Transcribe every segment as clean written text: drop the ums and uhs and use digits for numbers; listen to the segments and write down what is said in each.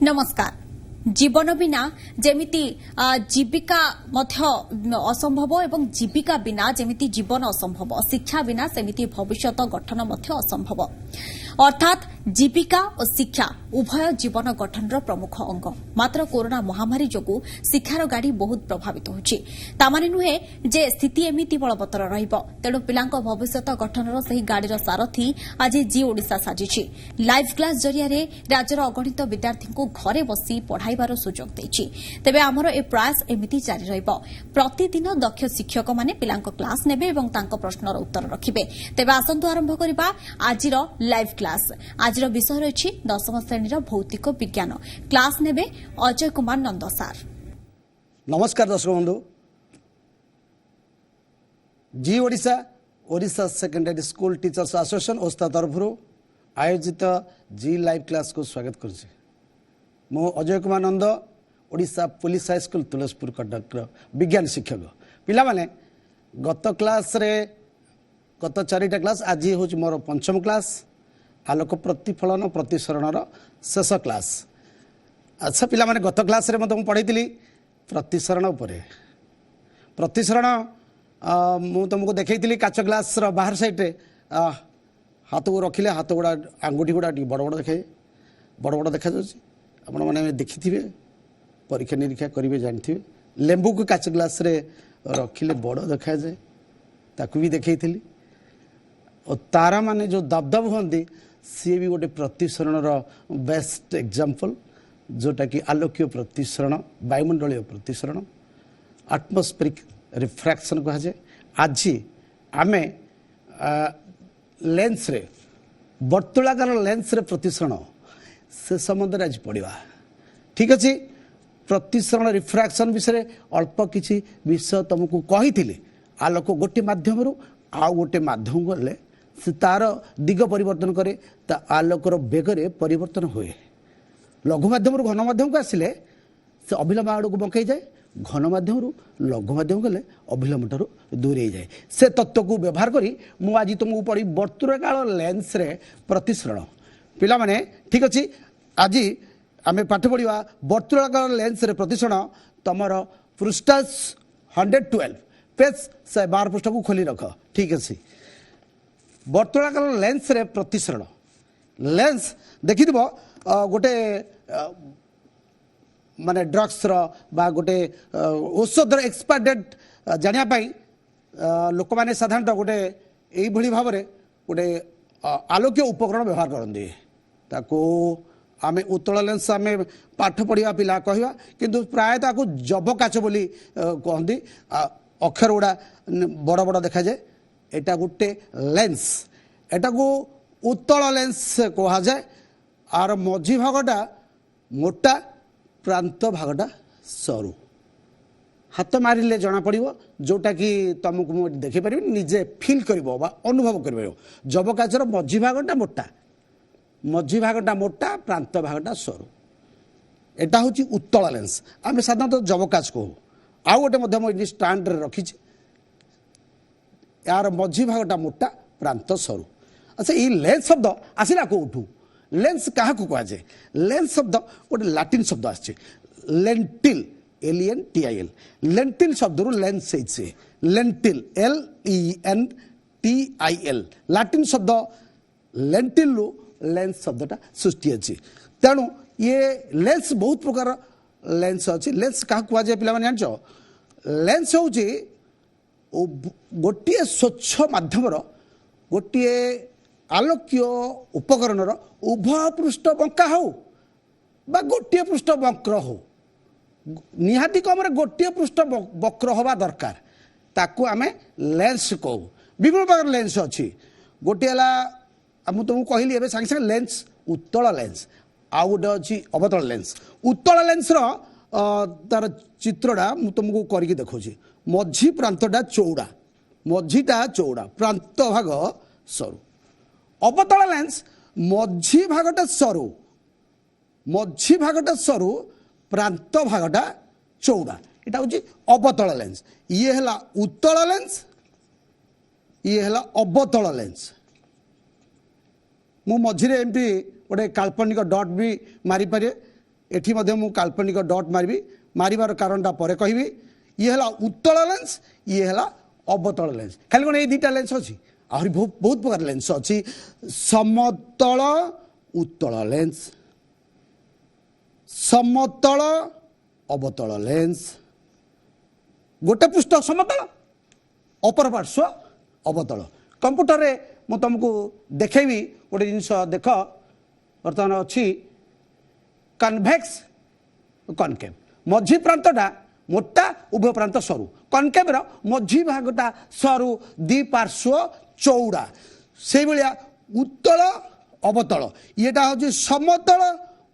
नमस्कार। जीवन बिना जेमिति जीविका मध्य असंभव एवं जीविका बिना जेमिति जीवन असंभव, शिक्षा बिना सेमिति भविष्यत गठन मध्य असंभव। अर्थात जीविका और शिक्षा उभय जीवन गठन प्रमुख अंग। मात्र कोरोना महामारी जोगु शिक्षार गाड़ी बहुत प्रभावित होछि। तामाने नुहे जे स्थिति एमिति बलवत्तर रहिबो, तेणु पिलांक भविष्यत गठनर सही गाड़ीर सारथी आज जी ओडिशा साजिछि। लाइव क्लास जरिया राज्यर अगणित विद्यार्थी को घरे बसी पढ़ाइबार सुजोग देछि। तेबे आमर ए प्रयास एमिति जारी रहिबो। प्रतिदिन दक्ष शिक्षक माने पिलांक क्लास नेबे एवं तांको प्रश्नर उत्तर रखिबे। तेबे आसंतु आरंभ करिबा आजिर लाइव क्लास। आजिर विषय रहिछि दशम श्रेणीर भौतिक विज्ञान। क्लास नेबे अजय कुमार नंद सार। नमस्कार दर्शक बंधु। जी Odisha Odisha secondary school teachers association OSTA तरफ आयोजित जी लाइव क्लास को स्वागत करुच्ची। मु अजय कुमार नंद, ओडिशा पुलिस हाईस्कूल तुलसीपुर कटक विज्ञान शिक्षक। पिला माने गत क्लास रे गत 4टा क्लास, आज हूँ मोर पंचम क्लास आलोक प्रतिफलन प्रतिसरण शेष क्लास। अच्छा पिला माने गत क्लास रे मत पढ़ी प्रतिसरण उपरे। प्रतिसरण मु तुमको देखी काच ग्लास बाहर साइड्रे हाथ को रखिले हाथ गुड़ा आंगुठी गुड़ा बड़ बड़ देखे बड़ बड़ देखा जाଉଛି। आपण मैंने देखि परीक्षा निरीक्षा करेंगे जानते। लेंबू को काच ग्लास रे रखिले बड़ देखा जाए, ताकू भी देखी। और तारा माने जो दबदब होती सी भी गोटे प्रतिसरण बेस्ट एग्जांपल, जोटा कि आलोकीय प्रतिसरण, वायुमंडलीय प्रतिसरण, आटमोस्फेरिक रिफ्रैक्शन कहा जाए। आज आमे लेंस रे वर्तुलाकार लेंस रे प्रतिसरण से संबंध आज पढ़ा। ठीक अच्छे। प्रतिसरण रिफ्रैक्शन विषय अल्प किसी विषय तुमको कही आलोक गोटे मध्यम आउ गोटे माध्यम गले से तार दिग परिवर्तन करे, आलोकर बेगरे परिवर्तन हुए। लघु माध्यम घन माध्यम को आसिले से अभिलंब आड़ को बंकई जाए, घन माध्यम लघु माध्यम गले अभिलंब ठार दूरे जाए। से तत्व को व्यवहार करी मु आज तुमको पढ़ी वर्तुलाकार लेंस रे प्रतिसरण। पिला माने ठीक अच्छे। आज आम पाठ पढ़ा वर्तुलाकार लेंस रे प्रतिसरण। तुमर पृष्ठा 112 पेज 112 पृष्ठ को खोली रख। ठीक अच्छे। वर्तुलाकार लेंस रे प्रतिसरण। लेंस देखि गोटे माने ड्रग्स बा गोटे औषधर एक्सपायर डेट जानापी लोक मैंने साधारणतः गोटे यही भाव में गोटे आलोक्य उपकरण व्यवहार करते। ताको आमे उत्तल लेंस आमे पाठ पढ़ा पिला कहवा, किंतु प्रायतः आपको जब काच बोली कहती। अक्षर गुड़ा बड़ बड़ देखा जाए। एटा गोटे लेंस, एटा को उत्तल लेंस कह जाए। आर मझी भागटा मोटा, प्रांत भागटा सरू। हाथ मारे जना पड़ जोटा कि तुमको मुझे देखिपार निजे फिल कर अनुभव कर। जब काचर मझी भागटा मोटा, मझी भागटा मोटा, प्रांत भागटा सरू। एटा हूँ उत्तल लेंस। आम साधारणतः जब काच कहू। आउ गोटे मुझे स्टाण्ड रखी, यार मझी भागटा मोटा, प्रांत सरू। अच्छा ये लेंस शब्द आसला कौटू? लेंस क्या कहुए? लेंस शब्द गोटे लाटिन शब्द आसे लेंटिल, LENTIL। लेंटिल शब्द रू लेंस है। लेंटिल LENTIL लाटिन शब्द लेंटिल रू लेंस शब्दटा सृष्टि अच्छी। तेणु ये लेंस बहुत प्रकार लेंस अच्छी। लेंस क्या कहुए पे जान? लेंस हूँ गोटे स्वच्छ माध्यम गोटे आलोक्य उपकरण उभय पृष्ठ बंका हो बा गोटे पृष्ठ वक्र हो, निहाती कम गोटे पृष्ठ वक्र हवा दरकार, ताकू आमे लेंस कहू। विभिन्न प्रकार लेंस अच्छी। गोटे मुझे तुमको कहली एवं सागे सागे लेंस उत्तल लेंस, आउ गोटे अच्छी अवतल लेंस। उत्तल लेंस तार चित्रटा मुझे तुमको करके देखी। मझी प्रांतटा चौड़ा, मझीटा चौड़ा, प्रांत भाग सरू। अवतल लेंस मझी भागटा सरू, मझी भागटा सरू, प्रांत भागटा चौड़ा। यहाँ हूँ अवतल लेंस। ये है उत्तल लेंस, ये है अवतल लेंस। मु मझे एमती गोटे काल्पनिक डट भी मारी पारे। एठी मध्य मु काल्पनिक डॉट मारबी मारिबार कारणटा परे कहबी ये हला उत्तल लेंस ये हला अवतल लेंस खाली कोन ए दुटा लेंस अछि आहुरी बहुत प्रकार लेंस अछि समतल उत्तल लेंस समतल अवतल लेंस गोटे पृष्ठ समतल अपर पार्श्व अवतल कंप्यूटर रे मु तुमको देखेबी गोटे जिनिस देख बर्तमान अच्छी कन्वेक्स कनकेव मझी प्रांतटा मोटा उभय प्रांत सरू कनकेव मझी भागटा सरू दी पार्श्व चौड़ा से भाया उत्तल अवतल येटा हूँ समतल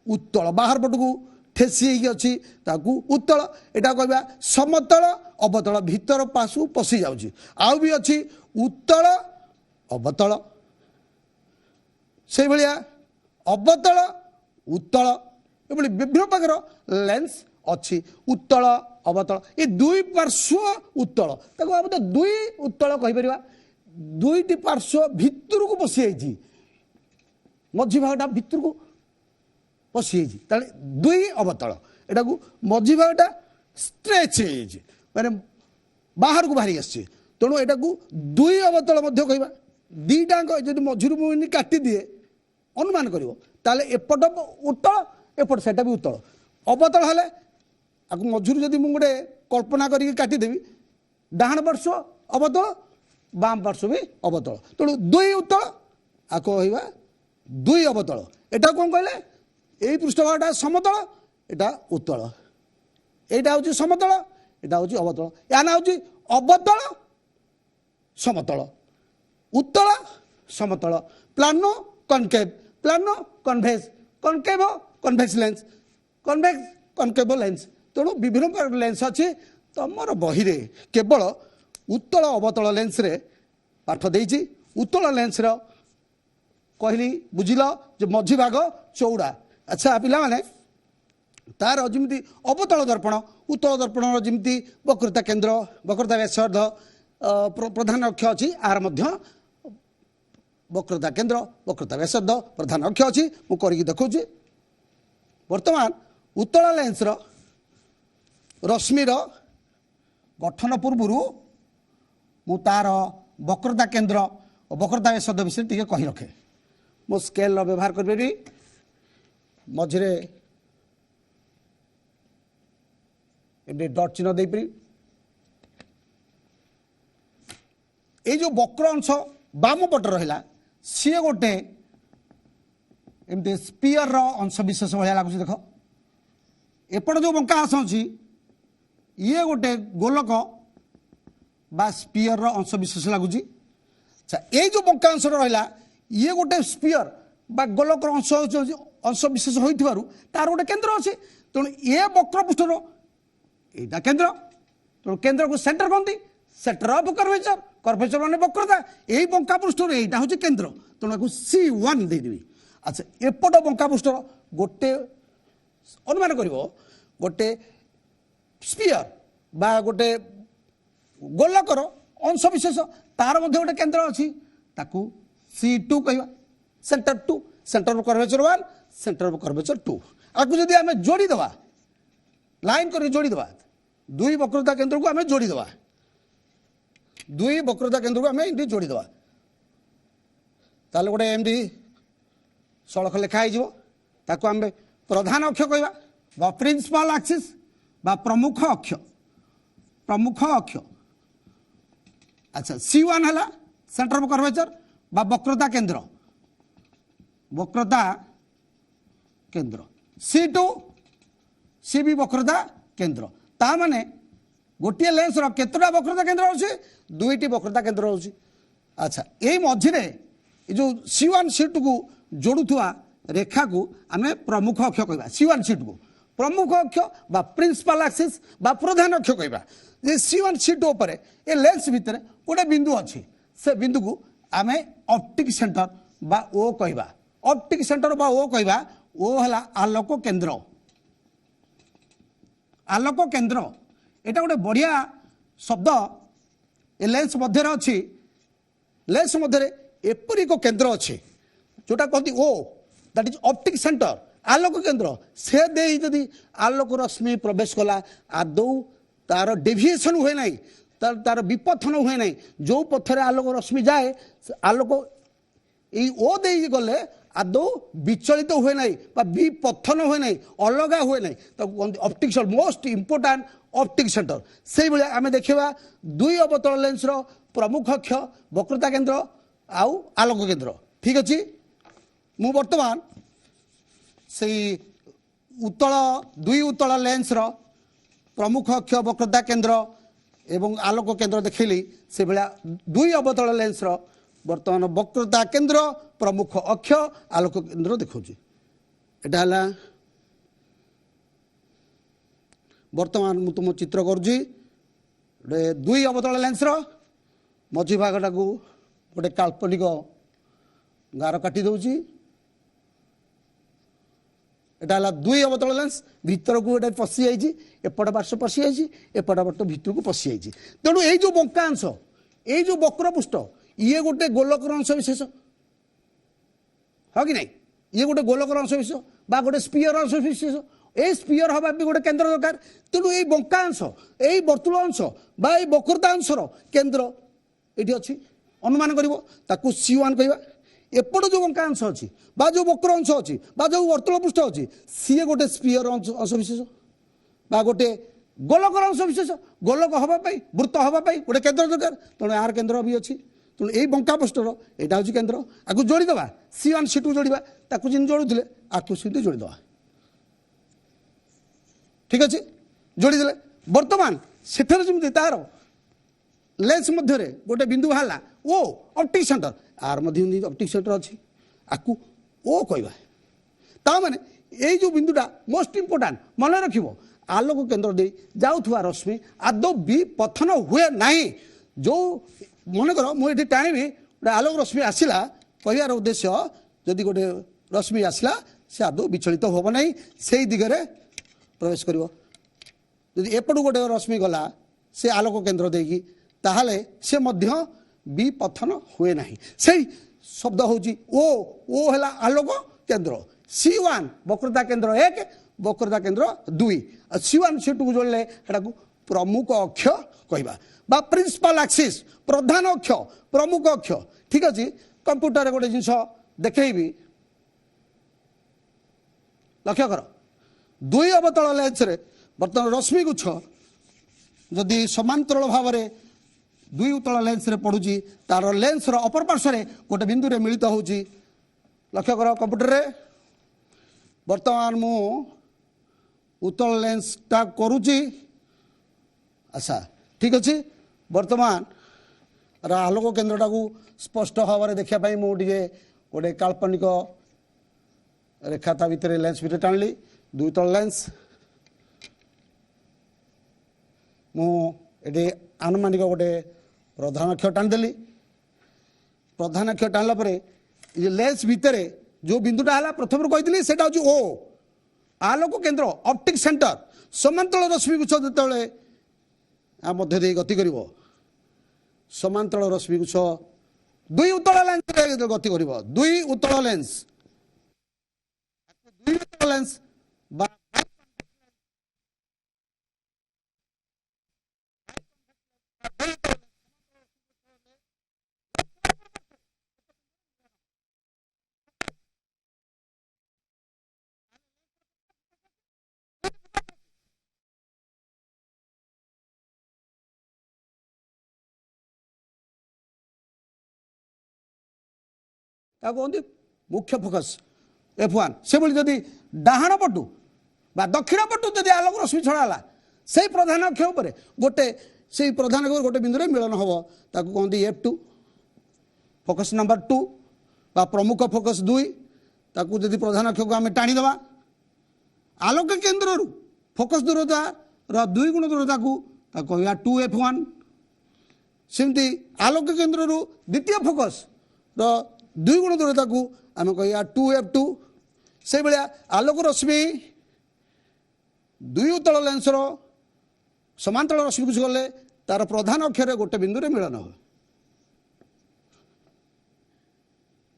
उत्तल बाहर पटक ठेसी अच्छी ताकू उत्तल एटा कहबा समतल अवतल भीतर पासु पशि जाउची आउ भी अच्छी उत्तल अवतल से भाया अवतल उत्तल ये विभिन्न प्रकार लेंस अच्छी उत्तल अवतल ये दुई पार्श्व उत्तल ताको हम तो दुई उत्तल कहि परिबा दुईटी पार्श्व भितर को पशि जाइछि मझी भागटा भितर को पशि जाइछि ताले दुई अवतल एटा को मझी भागटा स्ट्रेच जाइछि माने बाहर को बाहरी आछि तेणु एटा को दुई अवतल मध्य कहबा दीटांग जदि मझिरु मुनि काटी दिए अनुमान करिवो ताले एपट उत्तल एपट सेटा भी उत्तल अवतल हेले आकु मझिरु जदि मु गोटे कल्पना करिक काटी देबी डाहाण पार्श्व अवतल बाम पार्श्व भी अवतल तेणु दुई उत्तल आको कहबा दुई अवतल एटा कोन कहले एई पृष्ठभागटा समतल एटा उत्तल एटा होची समतल एटा होची अवतल या ना होची अवतल समतल उत्तल समतल plano convex concave convex lens convex concave lens तेणु विभिन्न प्रकार लेंस अच्छी तुमर बही रे केवल उत्तल अवतल लेंस रे पाठ देइछि उत्तल लेंस रो कहली बुझिल जे मझी भाग चौड़ा अच्छा पिला माने तार जमी अवतल दर्पण उत्तल दर्पण जमी वक्रता केन्द्र वक्रता व्यासार्ध प्रधान अक्ष अच्छी आर मध्य वक्रता केन्द्र वक्रता व्यासार्ध प्रधान अक्ष अच्छी मु करके देखुची वर्तमान उत्तल लेंस रश्मिर गठन पूर्व मु तार वक्रता केन्द्र और वक्रता व्यासार्ध विषय टी कही रखे मो स्केल व्यवहार करी मझे डट चिन्ह देपरी ये जो वक्र अंश बाम पट रहा सी गोटे एमती स्पीयर अंश विशेष भाया लगुच देख एपट जो बंका अंश अच्छी ये गोटे गोलक बा स्पीयर अंश विशेष लगुच अच्छा ये जो बंका अंश रहा ये गोटे स्पीयर बा गोलक अंश विशेष हो तार गोटे केन्द्र अच्छे तेणु ये वक्र पृष्ठर यहाँ केन्द्र तेणु केन्द्र को सेंटर कहती सेंटर ऑफ कर्वेचर कर्वेचर माने वक्रता यही बंका पृष्ठर यहाँ हूँ केन्द्र तेणु C1 देदेवी अच्छा एपट बंका पृष्ठर गोटे अनुमान कर गोटे स्पीयर बा गोटे गोलकर अंश विशेष तार मध्य गोटे केन्द्र अच्छी ताकू C2 कहवा centre 2 centre of curvature 1 centre of curvature 2 आपको जदि आम जोड़ीदे लाइन कर जोड़ीदे दुई वक्रता केन्द्र को आम जोड़ीदे दुई वक्रता केन्द्र को आम एमती जोड़ीदे ताले गोटे एमती सड़क लेखाई आम प्रधान अक्ष कहवा बा प्रिंसिपल एक्सिस बा प्रमुख अक्ष अच्छा C1 है सेंटर ऑफ कर्वेचर बा वक्रता केन्द्र C2 सी भी वक्रता केन्द्र ता माने गोटे लेंस केतटा वक्रता केन्द्र अच्छे दुईटी वक्रता केन्द्र अच्छी अच्छा यही मझे जो C1 C2 को जोड़ुवा रेखा को आम प्रमुख अक्ष कहवा C1 C2 को प्रमुख अक्ष बा प्रिंसिपल एक्सिस बा प्रधान अक्ष कहवा जे C1 C2 पर ए लेंस भितर गोटे बिंदु अच्छी से बिंदु को आम ऑप्टिक सेंटर बा ओ कहवा ऑप्टिक सेंटर बा ओ कहवा ओ हला आलोक केन्द्र एटा गोटे बढ़िया शब्द ए लेंस मध्य अच्छी लेंस मध्य एपरी एक केन्द्र अच्छे जोटा कहती ओ दैट इज ऑप्टिक सेंटर आलोक केन्द्र से दे जदि आलोक रश्मि प्रवेश कला आदौ तार डेविएशन हुए ना तार विपथन हुए ना जो पथर आलोक रश्मि जाए आलोक ओ दे गले आदौ विचलित हुए ना विपथन हुए ना अलग हुए ना optic centre most important optic centre से भाई आम देखा दुई अवतल लेंस प्रमुख अक्ष वक्रता केन्द्र आउ आलोक केन्द्र ठीक अच्छे मु वर्तमान से उत्तल दुई उत्तल लेंस प्रमुख अक्ष वक्रता केन्द्र एवं आलोक केन्द्र देखली से भाया दुई अवतल लेंस वर्तमान वक्रता केन्द्र प्रमुख अक्ष आलोक केन्द्र देखा एटा वर्तमान मु तुम चित्र करुँची दुई अवतल लेंस मझी भागटा को गोटे काल्पनिक गार काटी दूची एटा दुई अवतल लेंस भितर को एटा पशि जाइए एपट पार्श्व पशि जाइए एपट पट भितर को पशि जाइए तेणु ये जो बंका अंश ये जो वक्रपृष्ठ ये गोटे गोलकर अंश विशेष हाँ कि नहीं ये गोटे गोलकर अंश विशेष बा गोटे स्पीयर अंश विशेष ये स्पीयर हवा भी गोटे केन्द्र दरकार तेणु ये बंका अंश ये वर्तुल अंश बा ये वक्रता अंशर केन्द्र ये अच्छी अनुमान कर C1 कहवा एपट जो बंका अंश अच्छी जो वक्र अंश अच्छी जो वर्तुल पृष्ठ अच्छी सी गोटे स्पीयर अंश विशेष बा गोटे गोलकर अंश विशेष गोलक हाँपाई वृत्त हाँपाई गोटे केन्द्र दरकार तेणु यार केन्द्र भी अच्छी तेणु यही बंका पृष्ठर यहाँ हूँ केन्द्र आपको जोड़ीदे C1 C2 जोड़ा जिन जोड़ुले आपको सीधे जोड़ीदे ठीक अच्छे जोड़ीदे बर्तमान सेठर जमी तार लेंस मध्य गोटे बिंदु बाहर ओ ऑप्टिक सेंटर आर मध्य ऑप्टिक सेंटर अच्छी आपको ओ कहवा ताने यही जो बिंदुटा मोस्ट इंपोर्टेंट मन रखिब आलोक केन्द्र दे जाऊथुवा रश्मि आदौ विपथन हुए ना जो मन कर मुझे टाणी गोटे आलोक रश्मि आसला कहर उद्देश्य जदि गोटे रश्मि आसला से आदौ विचलित हम ना से दिगरे प्रवेश कर एपट गोटे रश्मि गला से आलोक केन्द्र देगी ताहले से मध्य विपथन हुए ना से शब्द हूँ ओ है आलोक केन्द्र C1 वक्रता केन्द्र 1 वक्रता केन्द्र 2 C1 C2 को जोड़े को प्रमुख अक्ष कहवा बा प्रिंसिपल एक्सिस प्रधान अक्ष प्रमुख अक्ष ठीक अच्छे कंप्यूटर गोटे जिनस देखी लक्ष्य कर दुई अवतल लेंस बर्तमान रश्मि गुच्छ जदि समांतराल भाव में दुई उत्तल लेंस पड़ुची तार लेंस अपर पार्श्व गोटे बिंदु रे मिलित होची लक्ष्य कर कंप्यूटर रे वर्तमान मु उत्तल लेंस टा करुची अच्छा ठीक अच्छे वर्तमान आलोक केन्द्रटा को स्पष्ट भाव में देखापी मुझे गोटे काल्पनिक रेखा ता भितर लेंस भितर टाणिली दुई तल लेंस मुझे आनुमानिक गोटे प्रधान अक्ष टाणीदेली प्रधान अक्ष टाणला लेंस भितर जो बिंदुटा है प्रथम कही से ओ आलोक केन्द्र ऑप्टिक सेंटर समांतराल रश्मि गुच्छ जो मध्य दे गति कर समांतराल रश्मि गुच्छ दुई उत्तल लेंस गति कर दुई उत्तल लेंस कहते मुख्य फोकस F1 से जदि डाहाण पटु बा दक्षिण पटु जदि आलोक रश्मि छड़ा से प्रधान अक्ष उपर गोटे से प्रधान अक्ष गोटे बिंदु मिलन हम ताकू कहते F2 फोकस नंबर 2 बा प्रमुख फोकस 2 ताकू जदि प्रधान अक्ष को आम टाणीदे आलोक केन्द्र फोकस दूरता दुई गुण दूरता को कह 2F1 सेमती आलोक केन्द्र द्वितीय फोकस दुई गुण दूरता को आम कह 2F2 से भाया आलोक रश्मि दुई उत्तल लेंस समांतराल रश्मि कुछ गले तार प्रधान अक्षर गोटे बिंदु मिलन हो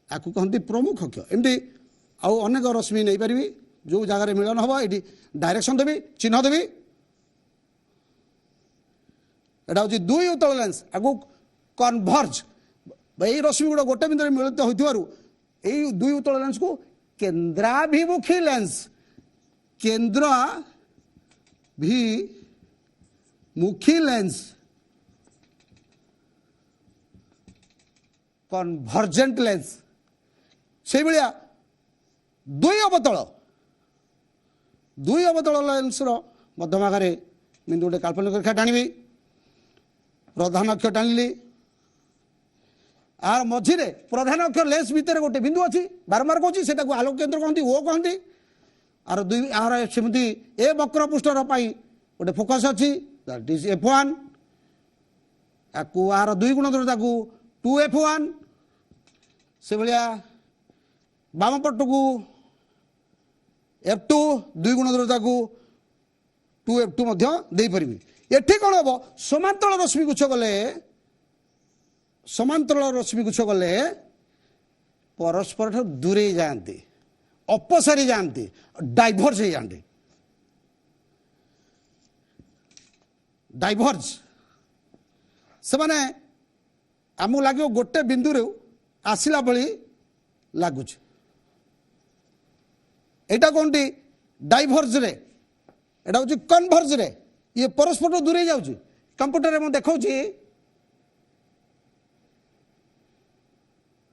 आपको कहते प्रमुख अक्ष एमती आउ अनेक रश्मि नहीं पारि जो जगार मिलन हम ये डायरेक्शन देवी चिन्ह देवी एटा हूँ दुई उत्तल लेंस आगु कन्भर्ज यही रश्मि गुड़ा गोटे बिंदु मिलित हो दुई उत्तल लेंस को केन्द्राभिमुखी लेंस केन्द्राभिमुखी लेंस कन्भर्जेंट लेंस से भाया दुई अवतल लेंस मध्यभागे बिंदु गोटे काल्पनिक रेखा टाणी प्रधान अक्ष टाणिली आर मझिरे प्रधान अक्ष लेंस भितर गोटे बिंदु अच्छी बारंबार कहूँ से आलोक केन्द्र कहती ओ कहती आर दुई आर सेमती ए वक्र पृष्ठर गोटे फोकस अच्छी दैट इज F1 आर दुई गुण द्वारा 2F1 से भाया बाम पट को F2 दुई गुण द्वारा 2F2 दे पारि एठी कौन हम समांतराल रश्मि गुच्छ गले समांतराल रश्मि गुच्छ गले परस्पर दूरे जाती अपसारी जाती डाइभर्ज हो जाती डाइभर्ज से माने आमको लगे गोटे बिंदु आसला भली लगुच एटा कौन डाइभर्ज रे एटा हूँ कन्भर्ज रे ये परस्पर दूरे जाऊँ कंप्यूटर में देखा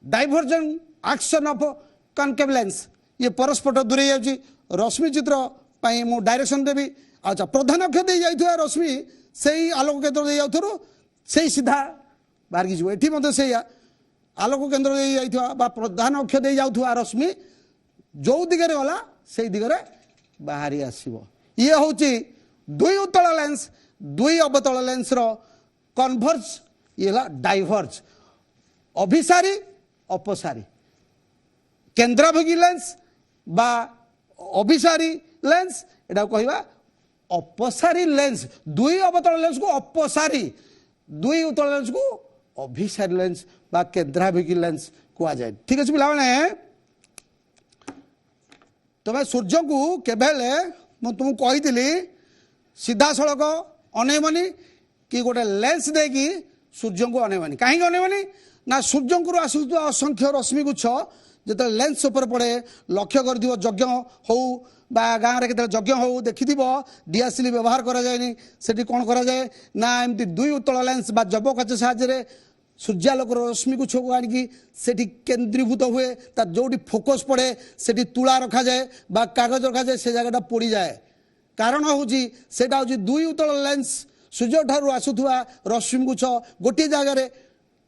diversion action of concave lens ये परस्पर दूरे जाऊँ रश्मि चित्र मु डायरेक्शन देवी अच्छा प्रधान अक्ष दे जाइथुवा रश्मि से आलोक केन्द्र दे जाउथरो से सीधा बाहर की जीव एठी मते से आलोक केन्द्र दे जाइथुवा बा प्रधान अक्ष दे जाउथुवा रश्मि जो दिगरे गला से दिगरे बाहरी आसीबो ये होची दुई उत्तल लेंस दुई अवतल लेंस रो कन्भर्ज ये डाइभर्ज अभिसारी अपसारी केन्द्राभिमुखी लेंस बा अभिसारी लेंस एटा कहवा अपसारी लेंस दुई अवतल लेंस को अपसारी दुई उत्तल लेंस को अभिसारी लेंस बा केन्द्राभिमुखी लेंस कहा जाए ठीक अच्छे पे तुम्हें सूर्य को केबेले तुमको कही सीधा सड़क अनेबनी कि गोटे लेंस देकी सूर्य को अनेबनी कहीं अनेबनी ना सूर्य को आसूवा असंख्य रश्मि गुच्छ जो लेंस उपर पड़े लक्ष्य कर यज्ञ हो गाँव में यज्ञ हो देखि डीएसएलआर व्यवहार करा जाए सेठी कौन करा जाए ना एमती दुई उत्तल लेंस बा जब काच साहाय्य सूर्यालोक रश्मि गुच्छ को आनिकी सेठी केन्द्रीभूत हुए जोटी फोकस पड़े सेठी तुला रखा जाए बा कागज रखा जाए से जगह पड़ी जाए कारण हूँ दुई उत्तल लेंस सूर्य ठारू आसुवा रश्मि गुच्छ गोटे जगार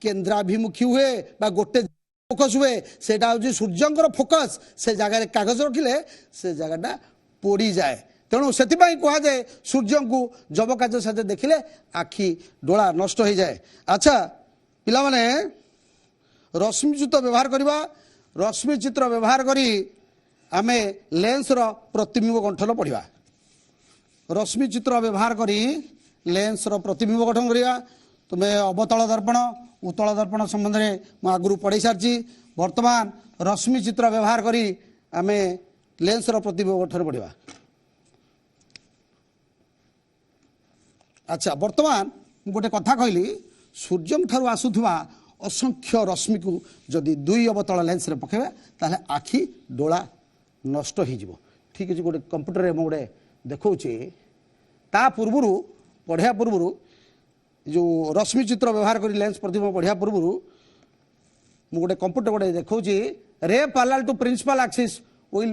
केन्द्राभिमुखी हुए बा गोटे फोकस हुए से सूर्यंकर फोकस से जगह कागज रखिले से जगह पोड़ी जाए तेणु से कह जाए सूर्य को जब काज साथ देखिले आखि डोला नष्ट हो जाए अच्छा पिला माने रश्मि चित्र व्यवहार करवा रश्मि चित्र व्यवहार करी आमे लेंस रो प्रतिबिंब गठन पढ़ा रश्मि चित्र व्यवहार करी लेंस रो प्रतिबिंब गठन करवा तुम्हें अवतल दर्पण उत्तल दर्पण संबंध में मुझे आगु पढ़ी सारी वर्तमान रश्मि चित्र व्यवहार करी आमे लेंस रो प्रतिबिंब गठन पढ़ा अच्छा वर्तमान गोटे कथा कहली सूर्य ठारू आसुवा असंख्य रश्मि को जदि दुई अवतल लेंस रे पकेबा ताले आखि डोला नष्ट हो जीवो ठीक है गोटे कंप्यूटर में गोटे देखौचे ता पूर्वरु पढ़िया पूर्वरु जो रश्मि चित्र व्यवहार करी लेंस प्रतिबिंब पढ़िया पूर्वरु मु गोटे कंप्यूटर गोटे देखौचे ray parallel to principal axis will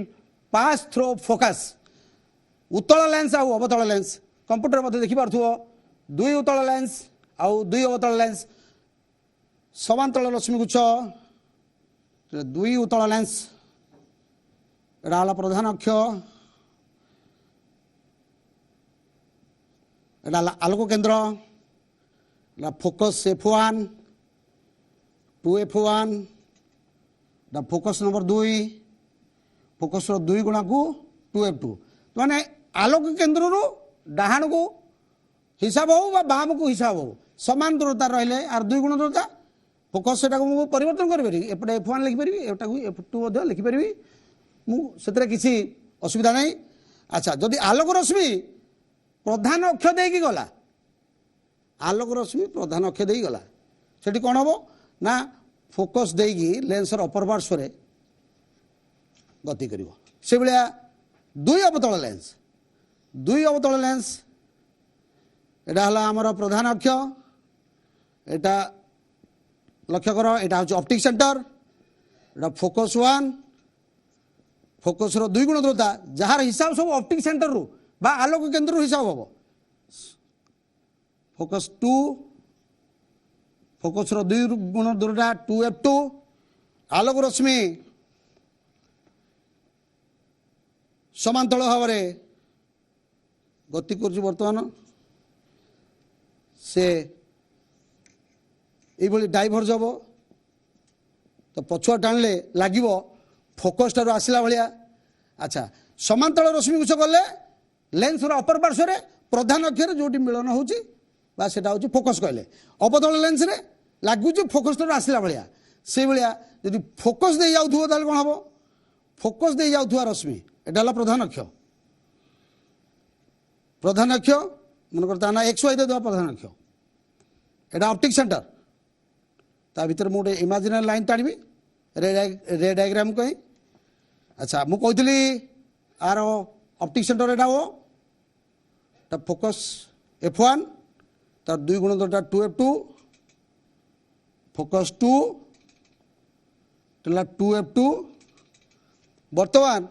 pass through focus उत्तल लेंस आ अवतल लेंस कंप्यूटर मते देखि पारथुओ दुई उत्तल लेंस आउ दुई अवतल लेंस समांतराल रश्मि गुच्छ दुई उत्तल लेंस एटा प्रधान अक्ष एटा आलोक केन्द्र focus F1 2F1 focus number 2 focus दुई गुणा को 2F2 माने आलोक केन्द्र डाहाण को हिसाब हो बाम को हिसाब हो समान दूरता रहिले आर दुई गुण दूरता फोकस से परिवर्तन करें एपटे F1 लिखिपारि एटा F2 लिखिपारि मुझे किसी असुविधा नहीं। अच्छा जदि आलोक रश्मि प्रधान अक्ष देकी गला आलोक रश्मि प्रधान अक्ष देकी गला सेठी कौन हम ना फोकस देकी लेंसर अपर पार्श्व गति कर से भाया दुई अवतल लेंस एटा हला आमर प्रधान अक्ष एटा लक्ष्य कर एटा हूँ ऑप्टिक सेंटर एटा फोकस 1 फोकस रो दुई गुण दूरता जार हिसाब सब ऑप्टिक सेंटर रु बा आलोक केंद्र रु हिसाब हम फोकस 2 फोकस रो दुई गुण दूरता 2f2 आलोक रश्मि समांतल भाव गति कर बर्तमान से ये डाइभर्ज हम तो पछुआ टाणले लगे फोकस ठार आसला भाया। अच्छा समांतल रश्मि कुछ गले लेंस अपर पार्श्व प्रधान अक्षर जो मिलन होची फोकस कहले अवतल लेंस रे लगुच फोकस ठार आसला भाया से भाया जब फोकस दे जाऊ कौन हम फोकस दे जाऊ रश्मि एटा हला प्रधान अक्ष मन करता ना एक्स वाई दे प्रधान अक्ष एटा ऑप्टिक सेंटर ता भीतर मुझे इमेजिनरी लाइन टाणी रे डायग्राम कहीं। अच्छा मु कहती आर ऑप्टिक सेंटर एटा हो फोकस f1 तार दुई गुण दरटा 2f2 फोकस 2 2f2 बर्तमान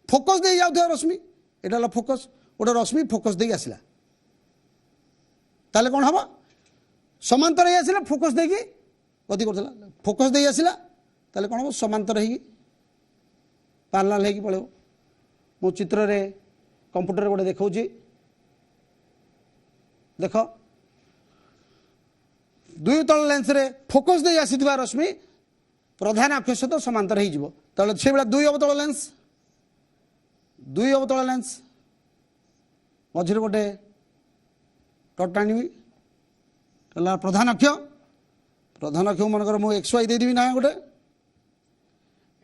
फोकस दे जाऊ रश्मि एटा हला फोकस गोटे रश्मि फोकस दे आसला ताले कौन हम समांतर ही आसला फोकस देकी गति करला फोकस दे आसला ताले कौन हम समांतर ही पैरेलल होगी पड़े मो चित्र रे कंप्यूटर गोटे देखा देख दुई तल लेंस रे फोकस दे आसीथिबा रश्मि प्रधान अक्ष सहित समांतर हो से भाया दुई अवतल लेंस मझे गोटे टट टाणी प्रधान अक्ष मनकर मुझे एक्स वाई देदेवी ना गोटे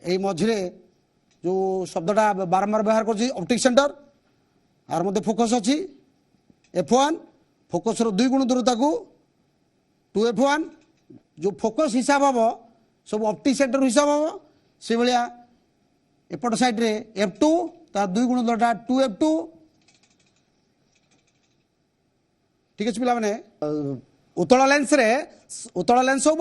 यही मझे जो शब्दटा बारंबार व्यवहार कर ऑप्टिक सेंटर आर मध्य फोकस अच्छी f1 फोकस दुई गुण दूरता को 2f1 जो फोकस हिसाब हम सब ऑप्टिक सेंटर हिसाब हम से भाया एपट साइड रे f2 तार दुई गुण दूरता 2f2 ठीक है पिला माने उत्तल लेंस हो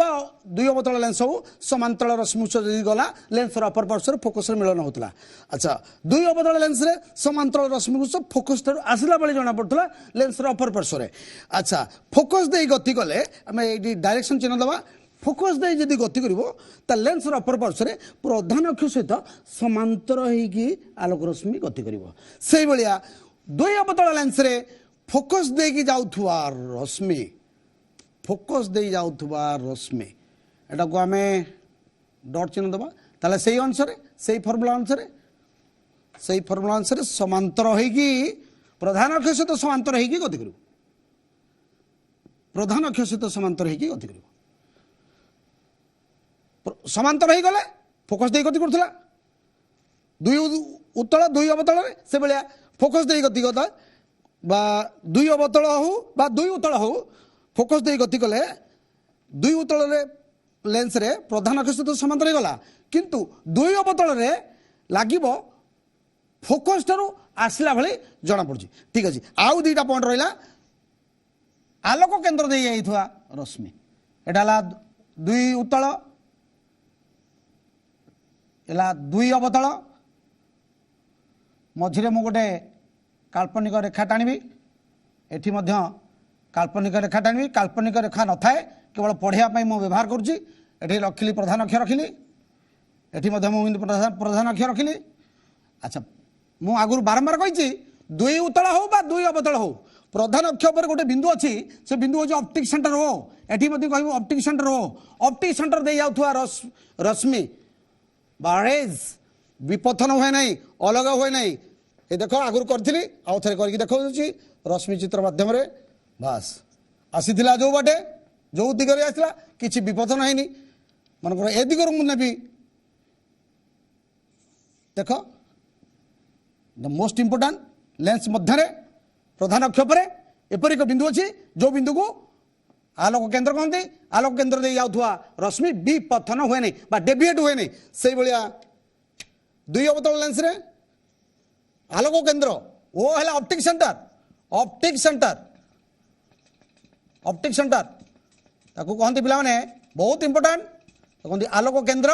दुई अवतल लेंस हो समांतल रश्मि गला लेंस अपर पार्श्व फोकस मिलन होता। अच्छा दुई अवतल लेंस रे समांतल रश्मि फोकस आसला बेले जना पड़ता लेंस अपर पार्श्व। अच्छा फोकस दे गति कले आम ये डायरेक्शन चिन्ह दबा फोकस दे जदि गति कर लेंस अपर पार्श्व प्रधान अक्ष सहित समांतर होगी आलोक रश्मि गति कर से भाया दुई अवतल लेंस रे फोकस देकी जाउथुवा रश्मि फोकस दे जाउथुवा रश्मि एटा को आमे डॉट चिन्ह दबा ताले सेही अनुसार सेही फॉर्मूला अनुसार समांतर होगी प्रधान अक्ष सहित समांतर होगी गति करू प्रधान अक्ष सहित समांतर होगी गति करू समांतर हो गले फोकस दे गति करथला दुई उत्तल दुई अवतल से भाया फोकस दे गति करता बा दुई अवतल हो बा दुई उत्तल हो फोकस दे गति कले दुई उत्तल लेंस रे प्रधान अक्ष सहित समांतर हो गला किंतु दुई अवतल रे लागिबो फोकस ठारू आसला भली जना पड़छि। ठीक अछि आउ दुईटा पॉइंट रहिला आलोक केंद्र दे जाइथुआ रश्मि एटा ला दुई उत्तल एला दुई अवतल मझिरे मु गोटे काल्पनिक रेखा टाणी एठी मध्य काल्पनिक रेखा टाणी काल्पनिक रेखा न थाए केवल पढ़ाई मु व्यवहार करुच्ची एठी रखिली प्रधान अक्ष रखिली एठी मध्य मु प्रधान अक्ष रखिली। अच्छा मु आगुर बारंबार कही दुई उत्तल हो बा दुई अवतल हो प्रधान अक्ष पर गोटे बिंदु अच्छी से बिंदु हूँ ऑप्टिक सेंटर हो एठी मध्य कह ऑप्टिक सेंटर हो ऑप्टिक सेंटर दे जाउथुआ रश्मि बारेज विपथन हुए नहीं अलग हुए नहीं ये देख आगुरी करी आउ थे करके देखा रश्मि चित्र माध्यम बास आसीला जो बाटे जो दिगरे आसला किसी विपथन है मनकर ए दिगर मुझे नेबी देख द मोस्ट इंपोर्टाट लेंस मध्य प्रधान अक्ष पर एपरी एक बिंदु अच्छी जो बिंदु को आलोक केन्द्र कहते आलोक केन्द्र दे जाउथुवा रश्मि विपथन हुए नहीं डेविएट हुए नहीं से भाया दुई अवतल लेंस रे आलोक केन्द्र वो है optic centre optic centre optic centre ताकू कहते पिला माने बहुत इंपोर्टेंट कहते आलोक केन्द्र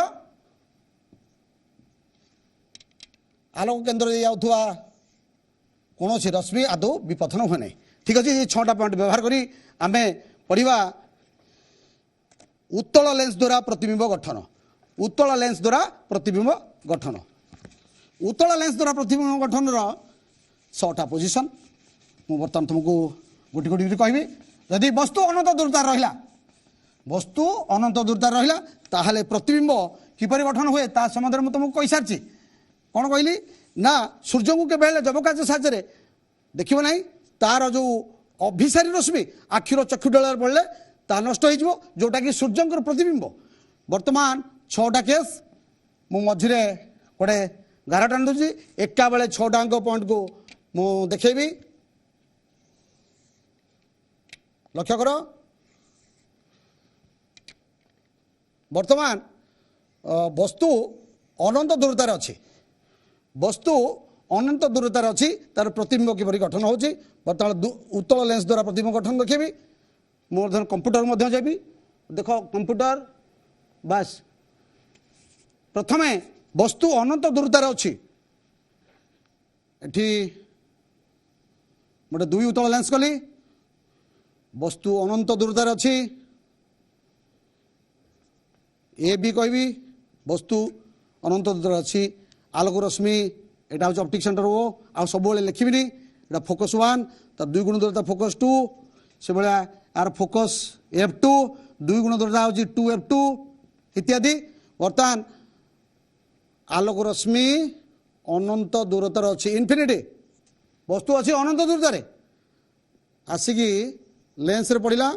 दे जाउथुवा कौन रश्मि आदौ विपथन हुए नहीं ठीक अच्छे ये 6टा पॉइंट व्यवहार करी आमे पढ़िबा उत्तल लेंस द्वारा प्रतिबिंब गठन उत्तल लेंस द्वारा प्रतिबिंब गठन उत्तल लेंस द्वारा प्रतिबिंब गठन 6टा पोजिशन मु बर्तमान तुमको गोटी गोटी कहबी यदि वस्तु अनंत दूरता रहिला वस्तु अनंत दूरता रहिला ताहले प्रतिबिंब किपरि गठन हुए ता संबंध में तुमको कहि सारछि कौन कहली ना सूर्य को केवल जबकाच साहाଯ୍ୟରେ देखिब नहीं तार जो अभिसारी रश्मि आखिर चक्षुडल पड़े ता नष्ट हो जोटा कि सूर्यंकर प्रतिबिंब वर्तमान 6टा केस मु मझे गोटे गार टाणी दूसरी एका बेले 6टा अंक पॉइंट को मु देखेबी लक्ष्य कर वर्तमान वस्तु अनंत दूरतार अच्छी वस्तु अनंत दूरतार अच्छी तार प्रतिबिंब किपरि गठन होची बर्तमान उत्तल लेंस द्वारा प्रतिबिंब गठन देखेबी मोर कंप्यूटर मध्य जाबी देख कंप्यूटर बस प्रथमे वस्तु अनंत दूरतार अच्छी एठी मोटे दुई उत्तल लेंस कली वस्तु अनंत दूरतार अच्छी ए भी कहबी वस्तु अनंत दूरतार अच्छी आलोक रश्मि एटा हूँ ऑप्टिक सेंटर वो आ सब लिखिबिनी एटा फोकस 1 तार 2 गुण दूरता फोकस 2 से भाया यार फोकस F2 2 गुण दूरता हूँ 2F2 इत्यादि बर्तमान आलोक रश्मि अनंत दूरतार अच्छी इनफिनिटी वस्तु अच्छी अनंत दूरतार आसिकी लेंस रे पड़ा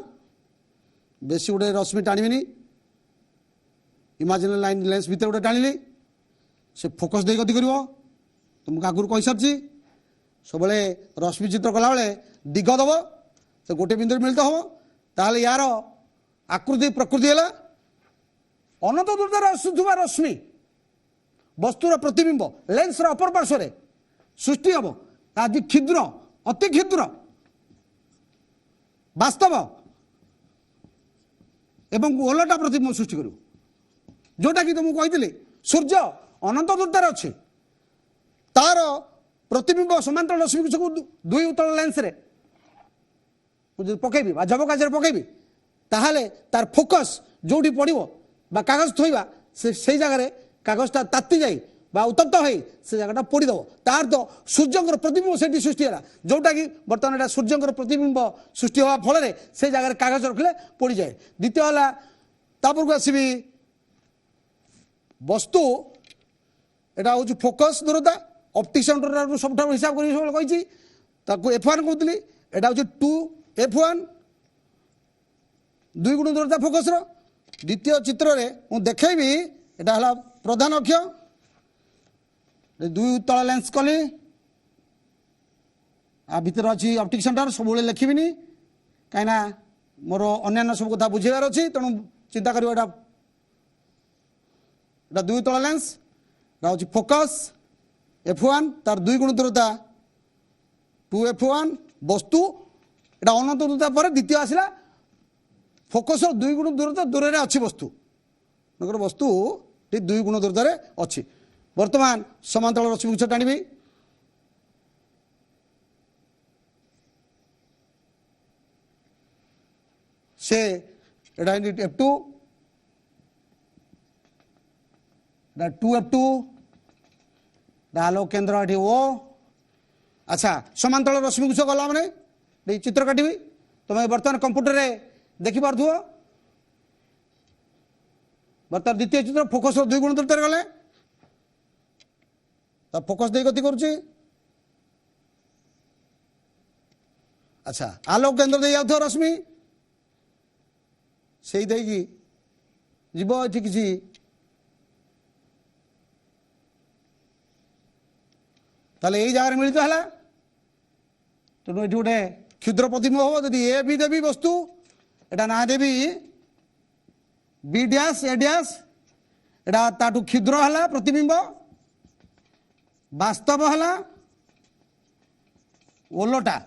बेसी गोटे रश्मि टाणीबी इमाजिनरी लाइन लेंस भितर गोटे टाणी से फोकस दे गति कर तुमको आगुरी कही सारी सब रश्मि चित्र कला बेले दिग दब से गोटे बिंदु मिलित हम ताहले यार आकृति प्रकृति है अनंत दूरतार आसुवा रश्मि वस्तुर प्रतिबिंब लेंस अपर पार्श्व सृष्टि हम आज क्षुद्र अति क्षुद्र वास्तव एवं ओलटा प्रतिबिंब सृष्टि कर जोटा कि तुमको कही सूर्य अनंत दूरतार अच्छे तार प्रतिबिंब समांतर रश्मि को दुई उत्तल लेंस रे पकेबी जबकाच पकेबी ताहले तार फोकस जोटी पड़ो कागज थोड़ा से जगह कागजटा ताती जाए उत्तप्त हो से जगह पोड़ीद तार तो सूर्यंकर प्रतिबिंब से सृष्टि है जोटा कि बर्तमान सूर्यंकर प्रतिबिंब सृष्टि हवा फल से जगह कागज रखिले पोड़ी जाए द्वितीय है तापर आसबि वस्तु एटा हूँ फोकस दूरता ऑप्टिक सेंटर सब हिसाब कर कही F1 कहती एटा हूँ 2F1 2 गुण दूरता फोकस द्वितीय चित्र में मुझे देखेबी एटा है प्रधान अक्ष दुई उत्तल लेंस कली आ भीतर अच्छी ऑप्टिक सेंटर सब लिखिबिनी कहीं मोर अन्य सब कथा बुझेबार अच्छी तेणु चिंता कर दुई उत्तल लेंस हूँ फोकस F1 तार 2 गुण दूरता 2F1 वस्तु एटा अनंत दूरता पर द्वितीय आसला फोकस 2 गुण दूरता दूर में अच्छी वस्तु वस्तु 2 गुण दूरतार अच्छी वर्तमान समांतर रश्मि गुच्छ टाणी से F2 2F2 आलोक केन्द्र ये ओ अच्छा समांतर रश्मि गुच्छ गला मैंने चित्र काटि तुम बर्तमान कंप्यूटर रे देखी पार्थ बर्तमान द्वितीय चित्र फोकस 2 गुण दूरतार गले फोकस दे गति करुच्ची अच्छा आलोक केन्द्र दे जाउथो रश्मि से देकी जीव ये किसी ताले यही जगह मिलित है तेणु ये गोटे क्षुद्र प्रतिबिंब हम जदि ए बी देवी वस्तु एटा ना देवी बी डैश ए डैश एटा ताठू क्षुद्र है प्रतिबिंब वास्तव है ओलटा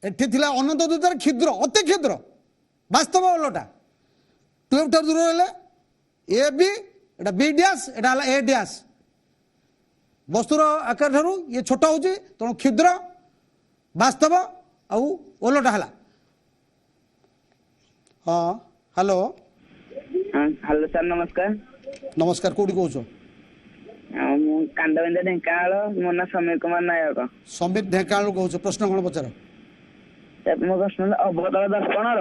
एठी थिला अनंत दूतर क्षुद्र अति क्षुद्र वास्तव ओलटा 12 ठार दूर रहिले A B Etah B dash एटा हला ए डैश वस्तुर आकार ठारू ये छोट होची तेणु क्षुद्र वास्तव आउ ओलटा हला हाँ हेलो हेलो सर नमस्कार नमस्कार कोडी कहूछ कांडबिंदा ढेंकानाल मो ना समीर कुमार नायक संबित ढेंकानाल कहूछ प्रश्न कोन पचार मो प्रश्न अवतल दर्पणर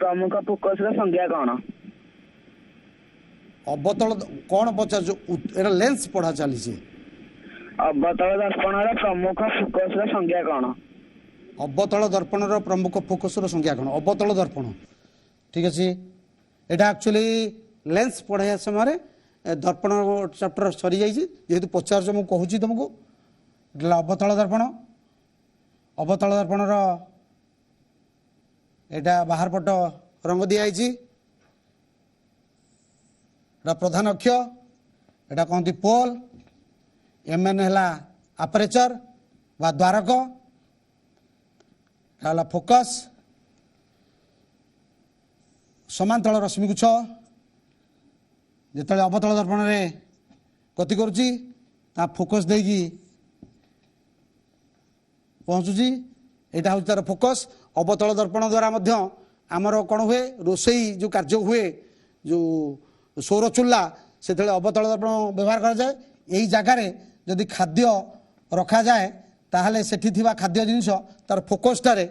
प्रमुख फोकस संज्ञा कौन अवतल कौन पचार जो एटा लेंस पढ़ा चली अवतल दर्पणर प्रमुख फोकस संज्ञा कौन अवतल दर्पणर प्रमुख फोकस संज्ञा कौन अवतल दर्पण ठीक अच्छे यहाँ एक्चुअली लेंस पढ़ाया समय दर्पण चैप्टर सरी जाइए जेहेतु पचार मुझे कहूँ तुमको अवतल दर्पण अवतल दर्पणर यहाँ बाहर पट रंग दिखाई प्रधान अक्ष यहाँ कहती पोल एम एन है आपेचर व द्वारक है फोकस समांतल रश्मिगुच्छ जिते अवतल दर्पण रे गति करुच्ची फोकस देगी पहुँचुची यहाँ हूँ तार फोकस अवतल दर्पण द्वारा आमर कौन हुए रोसई जो कार्य हुए जो सौर चूल्हा से अवतल दर्पण व्यवहार करा जाए यही जगार जदि खाद्य रखा जाए ताहले सेठी थिबा खाद्य जिनिस तार फोकसटारे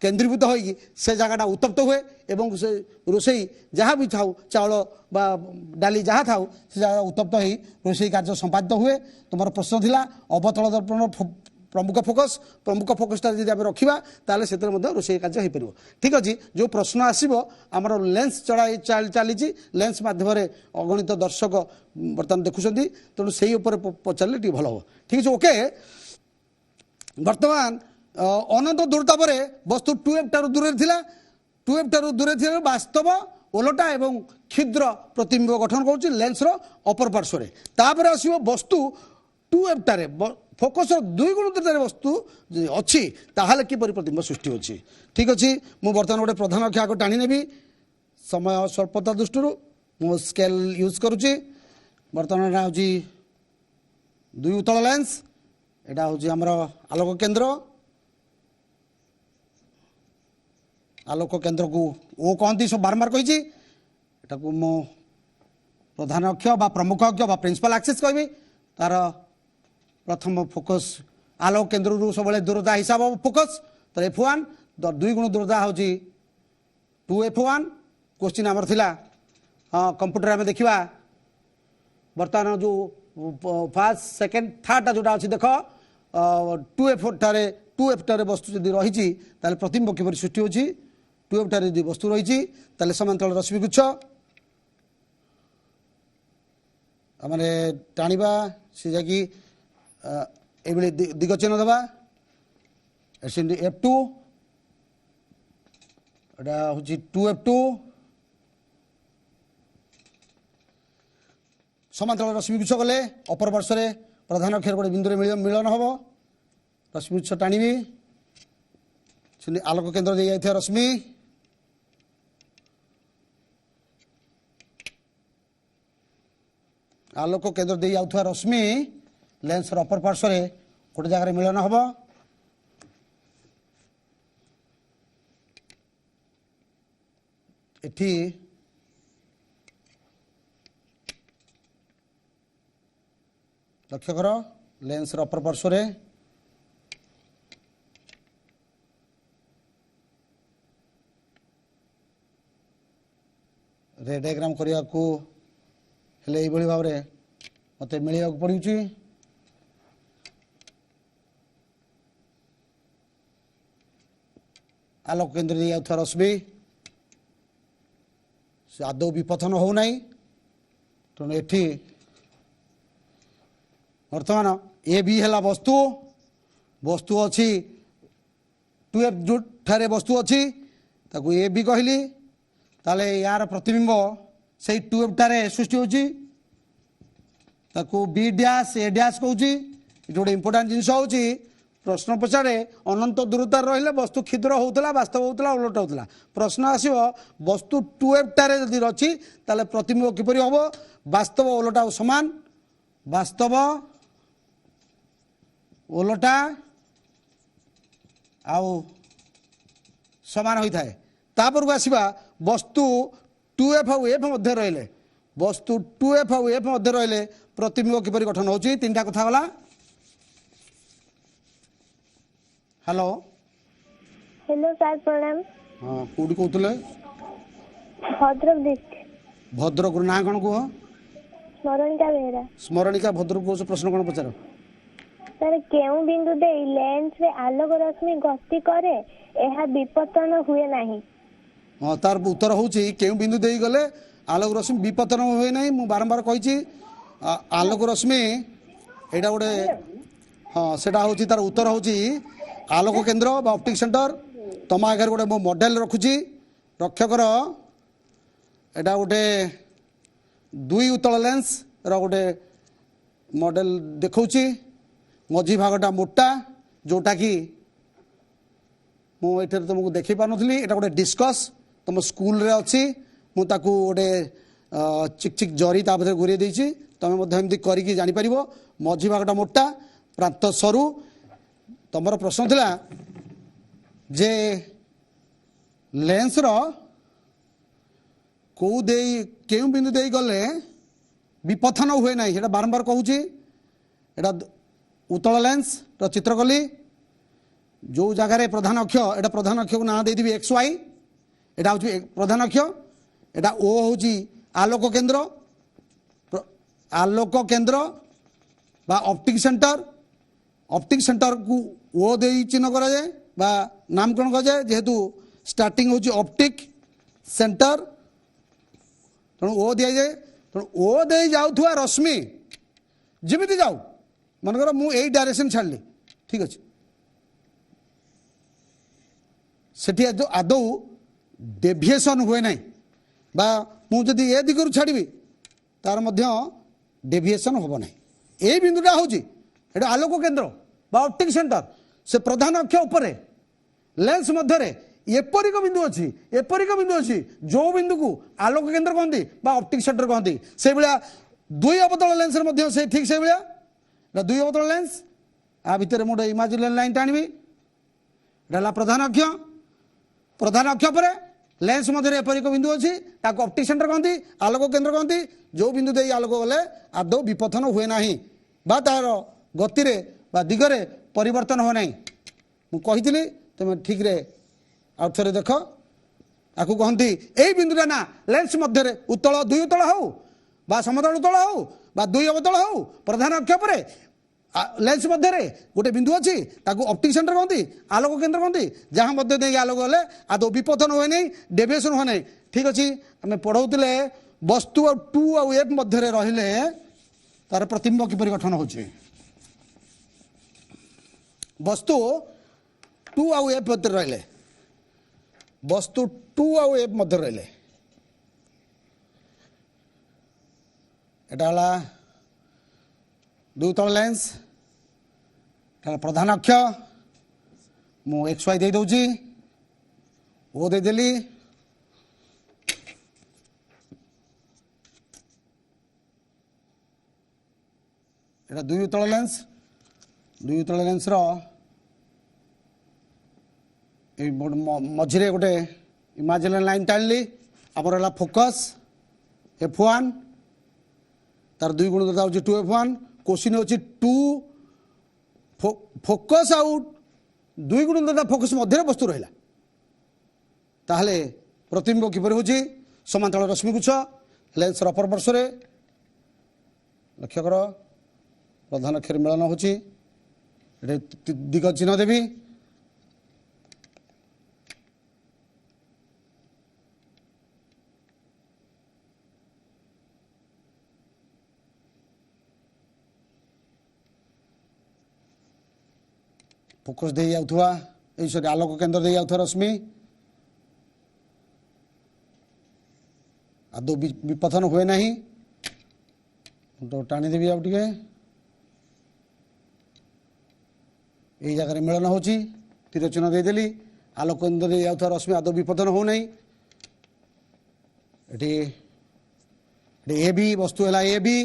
केन्द्रीभूत होगी से जगटा उत्तप्त हुए एवं से रोसई जहाँ भी था चाउल बा डाली जहाँ था से जगह उत्तप्त हो रोसई कार्य संपादित हुए तुम प्रश्न थिला अवतल दर्पण प्रमुख फोकसटा जब आम रखा ताले से रोसई कार्य हो पार ठीक अच्छे जो प्रश्न आसो आमर लेंस चढ़ाई चली लेंस मध्यम अगणित दर्शक बर्तमान देखुं तेणु से पचारे टी भल हम ठीक अच्छे ओके बर्तमान अनंत दूरता पर वस्तु 2f ठार दूर था 2f ठार दूर थी वास्तव ओलटा एवं क्षुद्र प्रतिबिंब गठन करुच्ची लेंसर अपर पार्श्व तापर आसो वस्तु 2f टारे फोकस 2 गुण दूरतार वस्तु अच्छी ताहले किपरि प्रतिबिंब सृष्टि होची ठीक अच्छे मु बर्तमान गोटे प्रधान अक्ष आगे टाणी नेबी समय स्वल्पता दृष्टि मु स्केल यूज करुच्ची बर्तमान यहाँ हूँ 2 उतल लेंस यहाँ हूँ आमर आलोक केन्द्र आलोक केन्द्र को ओ कहती सब बारंबार कही मो प्रधान अक्ष बा प्रमुख अक्ष बा प्रिंसिपल एक्सिस कहि तार प्रथम फोकस आलोक केन्द्र रू सब दूरता हिसाब हम फोकस तो F1 2 गुण दूरता हूँ 2F1 क्वेश्चन आमर थिला हाँ कंप्यूटर आम देखा बर्तमान जो फास्ट सेकेंड थर्ड जोटा अच्छी देख 2F टारे वस्तु जदि रही प्रतिबिंब किपर सृष्टि होची 2F टारे यदि वस्तु रही समांतल रश्मिगुच्छ आम टाणा से जाकि ये दिग चिन्ह देवा F2 यहाँ हूँ 2F2 समांतल रश्मिगुच्छ गले अपर पार्श्व प्रधान अक्षर गोटे बिंदु मिलन हम रश्मिगुच्छ टाणी आलोक केन्द्र दे जाइथिबा रश्मि आलोक केन्द्र दे जाउथिबा रश्मि लेंस अपर पार्श्व गोटे जगह मिलन हम एठी लक्ष्य कर लेंस अपर पार्श्व रे डायग्राम करने को हेले ये भाव में मत मिलवा पड़ी आलोक केन्द्र दे जाउथबा रश्मि से आदौ विपथन होना तेणु एठी बर्तमान ए बी है वस्तु वस्तु अच्छी टुएफ जो ठारे वस्तु अच्छी ताकू ए बी कहली ताले यार प्रतिबिंब से टुएफ ठारे सृष्टि होची ताकू बी डैश ए डैश कहूची गोटे इंपोर्टाट जिनस होची प्रश्न पचारे अनंत दूरतार रहिले वस्तु क्षुद्र होउतला वास्तव होउतला उलट होउतला प्रश्न आसीबो वस्तु टुएफ ठारे जदि रछि ताले प्रतिबिंब किपरि होबो वास्तव उलटा समान वास्तव ओलटा आउ समान होता है तापर को आसवा वस्तु 2f और f मध्य रहिले वस्तु 2f और f मध्य रहिले प्रतिबिंब किपरि गठन होची तीनटा कथा गला हेलो हेलो सर प्रणाम हां कोडी कहतले भद्रक डिस्ट्रिक्ट भद्रक ना कोन को स्मरणिका बेहरा स्मरणिका भद्रक को प्रश्न कोन पचार सर केउ बिंदु दे लेंस रे आलोक रश्मि गति करे एहा विपतन हुए नाही हाँ तार उत्तर होची केउ बिंदु देई गले आलोक रश्मि विपतन होय नाही मु बारंबार कहिची आलोक रश्मि एटा गोटे हाँ सेटा होची तार उत्तर होची आलोक केंद्र बा ऑप्टिक सेंटर तम आगे गोटे मो मॉडल रखुची रक्षा कर एटा गोटे दुई उत्तल लेंस रा गोटे मॉडल देखौची मझी भागटा मोटा जोटा कि मुझे तुमको देखी पार नी एटा गोटे डिस्कस तुम स्कूल रे अच्छी मुझे गोटे चिक चिक जरी ता भीतर गुरे देछि तुम एमती करिकी जापर मझी भागटा मोटा प्रांत सरू तुम प्रश्न थिला जे लेंस रो कौ दे केउ बिंदु दे गले विपथन हुए ना ये बारंबार कहूँ एटा उत्तल लेंस रो चित्र कली जो जगार प्रधान अक्ष एटा प्रधान अक्ष को ना देदेवी एक्स वाई एटा हूँ प्रधान अक्ष एटा ओ हूँ आलोक केंद्र बा ऑप्टिक सेंटर को ओ दे चिन्ह करा जाए बा नामकरण करा जाए जेहेतु स्टार्टिंग हूँ ऑप्टिक सेंटर तेणु ओ दि जाए तेणु ओ दे जाऊथुआ रश्मि जिमिति जाऊ मनकर मु एई डायरेक्शन छाड़ली ठीक अच्छे सेठी आदौ डेविएशन हुए ना बा मुझे ए दिगरु छाड़ी तार मध्य डेविएशन हम ना ये बिंदुटा हूँ एटा आलोक केंद्र बा ऑप्टिक सेंटर से प्रधान अक्ष उपरे लेंस मध्य एपरिक बिंदु अच्छी जो बिंदु को आलोक केंद्र कहती ऑप्टिक सेंटर कहती से भाया दुई अवतल लेंस से ठीक से भाया दुई अवतल लेंस आ भितर मुझे इमाजिनरी लाइन टाणी प्रधान अक्ष पर लेंस मध्य एपरिक बिंदु अच्छी ऑप्टिक सेंटर कहती आलोक केंद्र कहती जो बिंदु दे आलोक गले आदौ विपथन हुए ना बा तार गति दिगरे परिवर्तन हो ना मुझे तुम ठीक रे आउ थे देख आपको कहती यही बिंदुटा ना लेंस मध्य उत्तल दुई उत्तल हो बा समतल उत्तल हो बा दुई अवतल हो प्रधान अक्ष पर लेंस मध्य गोटे बिंदु अच्छी ऑप्टिक सेंटर कहती आलोक केंद्र कहती जहाँ मध्य दे आलोक गले आदौ विपथन हुए नहीं डेविएशन हुए नहीं ठीक अच्छे आम पढ़ाऊले वस्तु आ टू आउ एफ मध्य रहिले तार प्रतिबिंब किपरि गठन होचे वस्तु टू आउ एफ मध्य रहिले वस्तु टू आउ एफ मध्य रहिले एटा हला दुतल लेंस प्रधान अक्ष मु एक्स वाई दे दउची ओ दे देली एटा दुई उत्तल लेंस रो मझे गोटे इमाजिनरी लाइन टाणी आमर फोकस F1 तार दुई गुण दरता हूँ 2F1 क्वेश्चन अच्छी टू फोकस आउ दुई गुण दरता फोकस मध्य वस्तु रहा ताहले प्रतिबिंब किपर हो समांतराल रश्मिगुच्छ लेंस अपर पार्श्व लक्ष्य कर प्रधान अक्षर मिलन हो दिग चिन्ह देवी फोकस दे जाउथुवा ए सॉरी आलोक केंद्र दे जाउथुवा रश्मि आदौ विपथन हुए नहीं तो टाणी देवी आउ टिके यही जगह मिलन हो तीर चिन्ह देदेली आलोक केन्द्र दे जाउथुवा रश्मि आदौ विपथन हो नहीं ए बी वस्तु है A B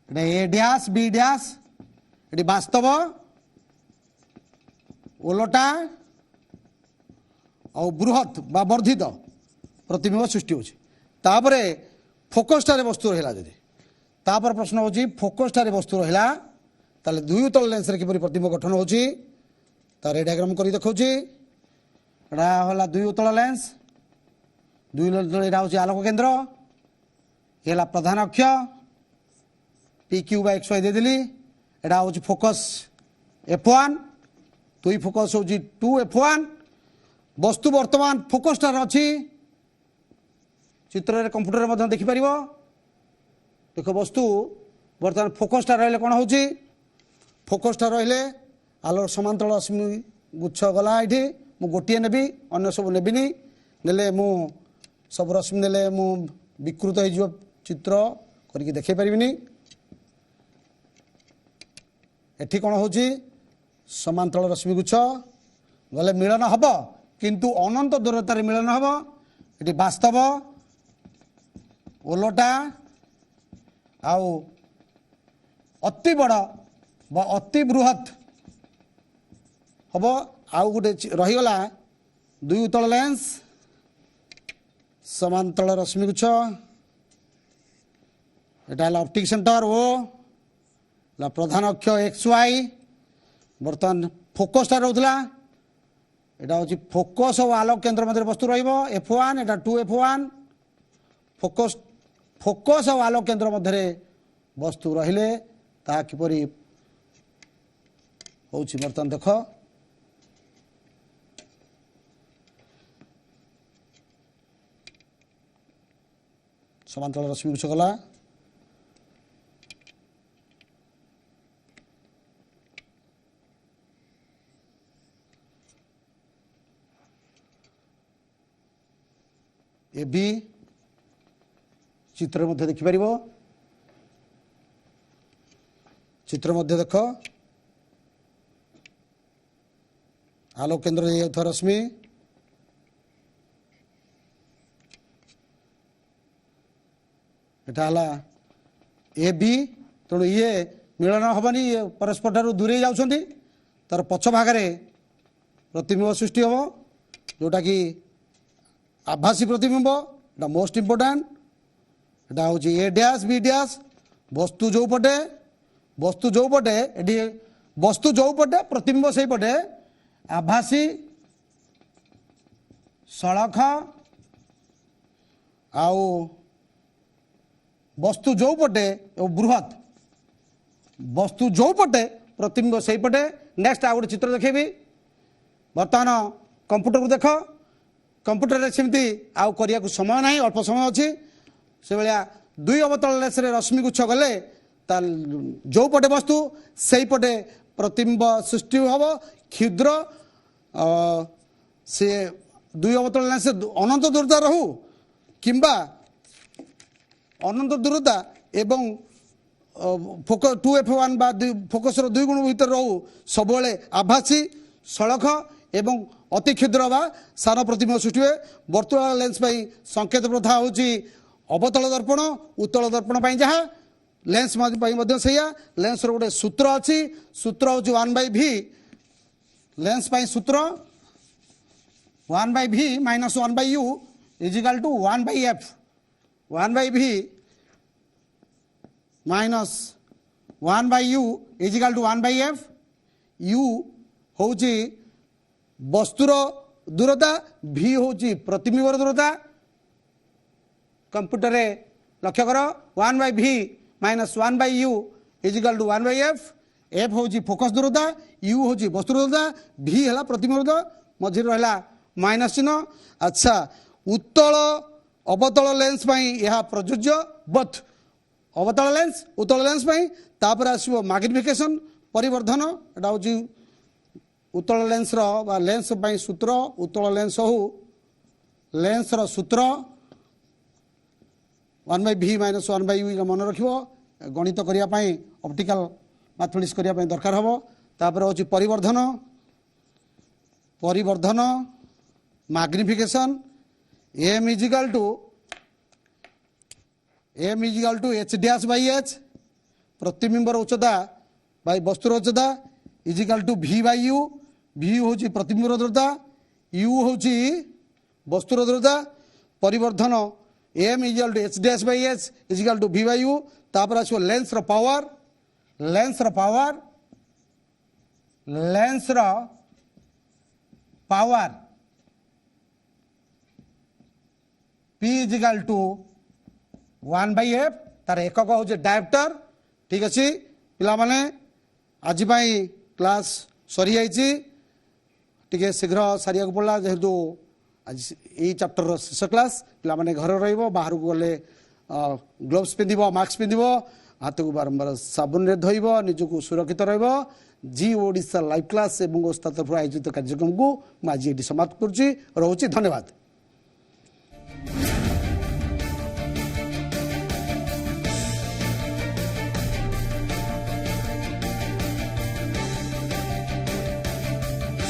A dash B dash ये वास्तव ओलटा और बृहत बा वर्धित प्रतिबिंब सृष्टि होची तापरे फोकस टारे वस्तु रहिला जदि तापर प्रश्न होची फोकस टारे वस्तु रहिला ताले दुई तल लेंस रे किपरि प्रतिबिंब गठन होची तार डायग्राम करी देखौची एडा होला दुई तल लेंस दुई तल एडा होची आलोक केंद्र एला प्रधान अक्ष P Q by X Y दे देली एडा होची फोकस F1 दुई फोकस होची 2F1 वस्तु वर्तमान फोकस टार अछि चित्र रे कंप्यूटर मध्ये देखि परिबो देखो वस्तु वर्तमान फोकस टार रहले कोन होची फोकस टार रहले आलो समांतराल रश्मि गुच्छ गला एठी मु गोटिए नेबी अन्य सब नेबिनी नेले मु सब रश्मि नेले मु विकृत हो जो चित्र करके देखै परिबिनी एठी कोन होची समांतराल रश्मि गुच्छ गले मिलन हब किंतु अनंत दूरतार मिलन हब एठी वास्तव ओलटा आउ अति बड़ बा अति बृहत हम आउ गोटे रहीगला दुई तल लेंस समांतराल रश्मि गुच्छ एटा ऑप्टिक सेंटर ओ प्रधान अक्ष एक्स वाई बर्तमान फोकस टा रहउतला एटा होची फोकस और आलोक केंद्र मध्य वस्तु रहिबो F1 एटा 2F1 फोकस फोकस और आलोक केंद्र मध्य वस्तु रहिले ता किपरि होची बर्तमान देख समांतराल रश्मि गुच्छ गला ए बी चित्र मध्य देखि परिबो चित्र मध्य देख आलोक केंद्र दे रश्मि एटा हला ए बी तेणु ये मिलन हबनी परस्पर ठारू दूरे जाउछंती तार पछ भागरे प्रतिबिंब सृष्टि हम जोटा कि आभासी प्रतिबिंब एटा मोस्ट इंपोर्टेंट एटा होची ए डैश बी डैश वस्तु जो पटे एडी वस्तु जो पटे प्रतिबिंब सही पटे आभासी सड़क आउ वस्तु जो पटे बृहत वस्तु जो पटे प्रतिबिंब सही पटे नेक्स्ट आ गोटे चित्र देखेबी बर्तमान कंप्यूटर को देख कंप्यूटर रे सेमती आउ करिया को समय नाही अल्प समय अछि से बेलिया दुई अवतल लेंस रे रश्मि गुच्छ गले ता जो पटे वस्तु सही पटे प्रतिबिंब सृष्टि हबो क्षुद्र से दुई अवतल लेंस अनंत दूरता रहू किंबा अनंत दूरता एवं फोकस 2F1 बा फोकस रो दुई गुण भीतर रहू सब आभासी सड़क एवं अति क्षुद्र बा सान प्रतिबिंब सृष्टि हुए वर्तुळाकार लेंस संकेत प्रथा होची अवतल दर्पण उत्तल दर्पण जहाँ लेंस लेंस रो गोटे सूत्र अच्छी सूत्र हूँ 1/v लेंस सूत्र 1/v minus 1/u is equal to 1/f 1/v minus 1/u is equal to 1/f u हूँ वस्तुर दूरता v हूँ प्रतिबिंबर दूरता कंप्यूटर रे लक्ष्य कर 1/v minus 1/u is equal to 1/f f हूँ फोकस दूरता u हूँ वस्तु दूरता v है प्रतिबिंब दूरता मझे रहा माइनस चिन्ह अच्छा उत्तल अवतल लेंस यह प्रযোज्य बथ अवतल लेंस उत्तल लेंस तापर आसो मैग्निफिकेशन परिवर्धन एटा हूँ उत्तल लेंस रो लेंस बाई सूत्र उत्तल लेंस हो लेंस रो सूत्र 1/v - 1/u मन रखिबो गणित करिया पई ऑप्टिकल मैथमेटिक्स करिया पई दरकार हबो तापर होची परिवर्धन परिवर्धन magnification m is equal to h dash by h प्रतिबिंबर उच्चता बाय वस्तुर उच्चता is equal to v by u v होची प्रतिबिंबर दृढ़ता u होची वस्तुर दृढ़ता परिवर्धन m is equal to h dash by h is equal to v by u तापर आसो लेंस रो power p is equal to 1/f तार एकक होचे डायोप्टर ठीक अच्छी पिला माने आज क्लास सरी जाइए टे शीघ्र सारिया पड़ा जेहेतु आज यही चैप्टर शेष क्लास पिला माने घर बाहर को गले ग्लोव्स पिंधिब मास्क पिंधिब हाथ को बारंबार साबुन रे धोइब निजको सुरक्षित रहिब जी ओडिशा लाइव क्लास एवं ओस्ताद तरफ आयोजित कार्यक्रम को आज ये समाप्त करुच्ची रोचे धन्यवाद।